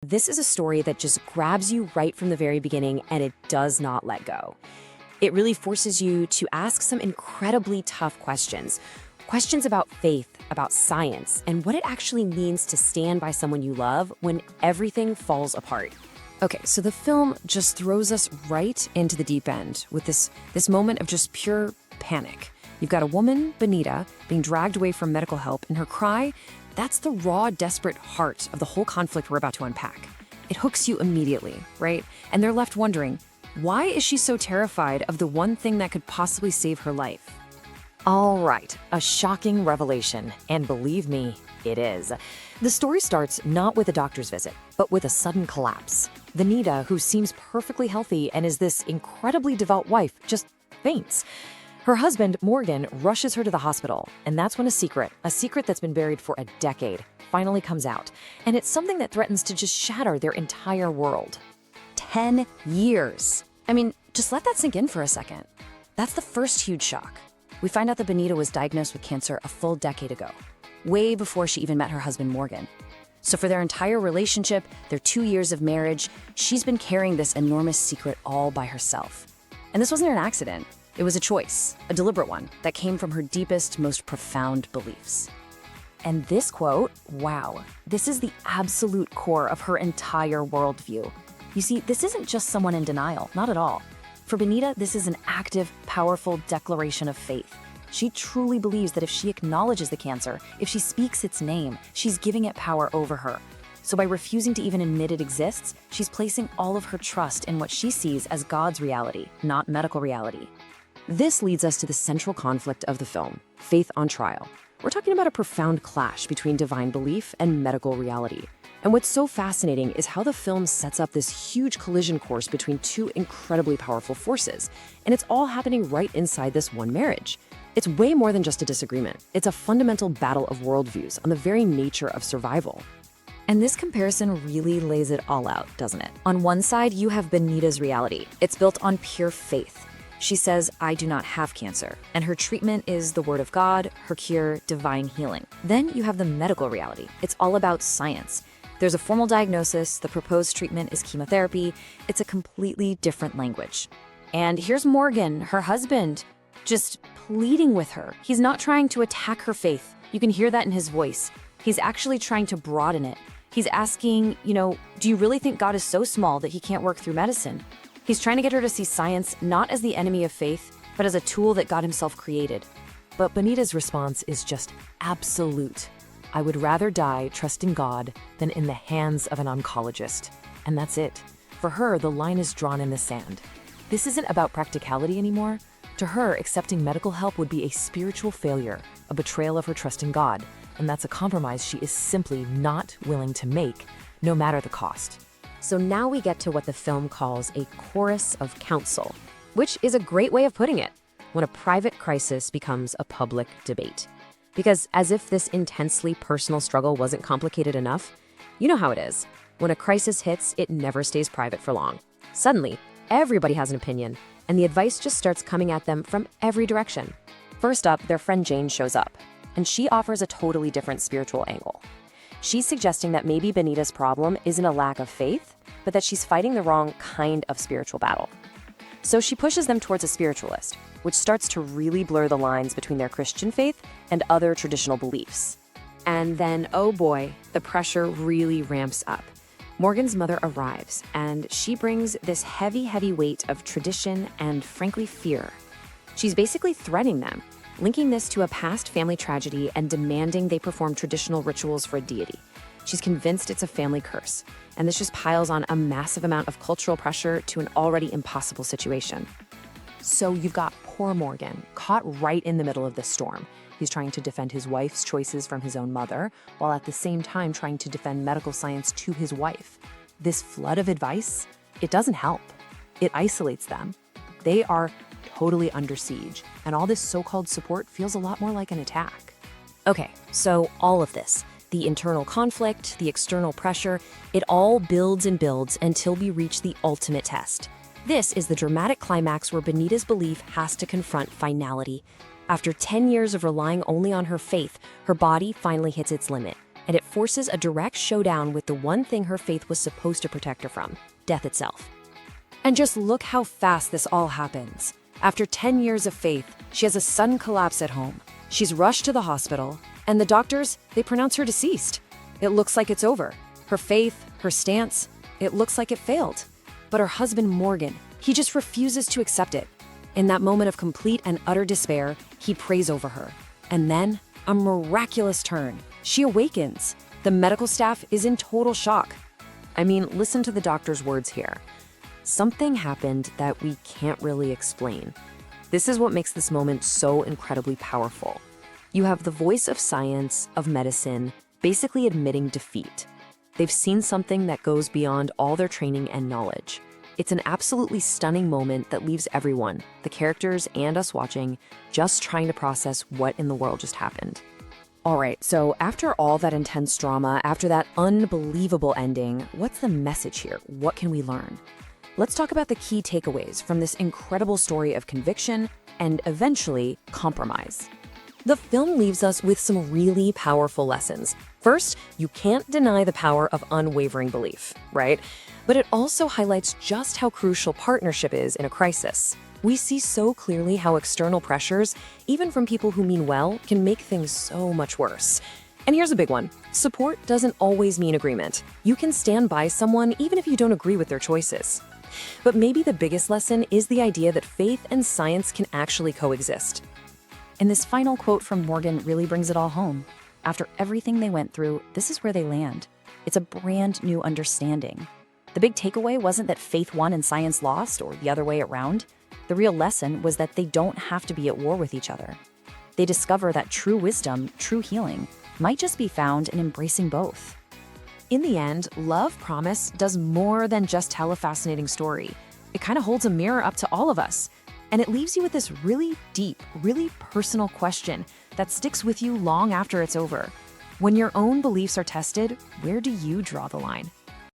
This is a story that just grabs you right from the very beginning and it does not let go. It really forces you to ask some incredibly tough questions. Questions about faith, about science, and what it actually means to stand by someone you love when everything falls apart. Okay, so the film just throws us right into the deep end with this moment of just pure panic. You've got a woman, Benita, being dragged away from medical help, and her cry, that's the raw, desperate heart of the whole conflict we're about to unpack. It hooks you immediately, right? And they're left wondering, why is she so terrified of the one thing that could possibly save her life? All right, a shocking revelation, and believe me, it is. The story starts not with a doctor's visit, but with a sudden collapse. Benita, who seems perfectly healthy and is this incredibly devout wife, just faints. Her husband, Morgan, rushes her to the hospital, and that's when a secret that's been buried for a decade, finally comes out. And it's something that threatens to just shatter their entire world. 10 years. I mean, just let that sink in for a second. That's the first huge shock. We find out that Benita was diagnosed with cancer a full decade ago, way before she even met her husband, Morgan. So for their entire relationship, their 2 years of marriage, she's been carrying this enormous secret all by herself. And this wasn't an accident. It was a choice, a deliberate one, that came from her deepest, most profound beliefs. And this quote, wow, this is the absolute core of her entire worldview. You see, this isn't just someone in denial, not at all. For Benita, this is an active, powerful declaration of faith. She truly believes that if she acknowledges the cancer, if she speaks its name, she's giving it power over her. So by refusing to even admit it exists, she's placing all of her trust in what she sees as God's reality, not medical reality. This leads us to the central conflict of the film, faith on trial. We're talking about a profound clash between divine belief and medical reality. And what's so fascinating is how the film sets up this huge collision course between two incredibly powerful forces. And it's all happening right inside this one marriage. It's way more than just a disagreement. It's a fundamental battle of worldviews on the very nature of survival. And this comparison really lays it all out, doesn't it? On one side, you have Benita's reality. It's built on pure faith. She says, I do not have cancer, and her treatment is the word of God, her cure, divine healing. Then you have the medical reality. It's all about science. There's a formal diagnosis, the proposed treatment is chemotherapy. It's a completely different language. And here's Morgan, her husband, just pleading with her. He's not trying to attack her faith. You can hear that in his voice. He's actually trying to broaden it. He's asking, do you really think God is so small that he can't work through medicine? He's trying to get her to see science not as the enemy of faith, but as a tool that God himself created. But Benita's response is just absolute. I would rather die trusting God than in the hands of an oncologist. And that's it. For her, the line is drawn in the sand. This isn't about practicality anymore. To her, accepting medical help would be a spiritual failure, a betrayal of her trust in God. And that's a compromise she is simply not willing to make, no matter the cost. So now we get to what the film calls a chorus of counsel, which is a great way of putting it, when a private crisis becomes a public debate. Because as if this intensely personal struggle wasn't complicated enough, you know how it is. When a crisis hits, it never stays private for long. Suddenly, everybody has an opinion, and the advice just starts coming at them from every direction. First up, their friend Jane shows up, and she offers a totally different spiritual angle. She's suggesting that maybe Benita's problem isn't a lack of faith, but that she's fighting the wrong kind of spiritual battle. So she pushes them towards a spiritualist, which starts to really blur the lines between their Christian faith and other traditional beliefs. And then, oh boy, the pressure really ramps up. Morgan's mother arrives, and she brings this heavy weight of tradition and, frankly, fear. She's basically threatening them, linking this to a past family tragedy and demanding they perform traditional rituals for a deity. She's convinced it's a family curse, and this just piles on a massive amount of cultural pressure to an already impossible situation. So you've got poor Morgan, caught right in the middle of this storm. He's trying to defend his wife's choices from his own mother, while at the same time trying to defend medical science to his wife. This flood of advice, it doesn't help. It isolates them. They are totally under siege, and all this so-called support feels a lot more like an attack. Okay, so all of this, the internal conflict, the external pressure, it all builds and builds until we reach the ultimate test. This is the dramatic climax where Benita's belief has to confront finality. After 10 years of relying only on her faith, her body finally hits its limit. and it forces a direct showdown with the one thing her faith was supposed to protect her from: death itself. And just look how fast this all happens. After 10 years of faith, she has a sudden collapse at home. She's rushed to the hospital, and the doctors, they pronounce her deceased. It looks like it's over. Her faith, her stance, it looks like it failed. But her husband, Morgan, he just refuses to accept it. In that moment of complete and utter despair, he prays over her. And then, a miraculous turn. She awakens. The medical staff is in total shock. I mean, listen to the doctor's words here. Something happened that we can't really explain. This is what makes this moment so incredibly powerful. You have the voice of science, of medicine, basically admitting defeat. They've seen something that goes beyond all their training and knowledge. It's an absolutely stunning moment that leaves everyone, the characters and us watching, just trying to process what in the world just happened. All right, so after all that intense drama, after that unbelievable ending, what's the message here? What can we learn? Let's talk about the key takeaways from this incredible story of conviction and eventually compromise. The film leaves us with some really powerful lessons. First, you can't deny the power of unwavering belief, right? But it also highlights just how crucial partnership is in a crisis. We see so clearly how external pressures, even from people who mean well, can make things so much worse. And here's a big one. Support doesn't always mean agreement. You can stand by someone even if you don't agree with their choices. But maybe the biggest lesson is the idea that faith and science can actually coexist. And this final quote from Morgan really brings it all home. After everything they went through, this is where they land. It's a brand new understanding. The big takeaway wasn't that faith won and science lost, or the other way around. The real lesson was that they don't have to be at war with each other. They discover that true wisdom, true healing, might just be found in embracing both. In the end, Love Promise does more than just tell a fascinating story. It kind of holds a mirror up to all of us. And it leaves you with this really deep, really personal question that sticks with you long after it's over. When your own beliefs are tested, where do you draw the line?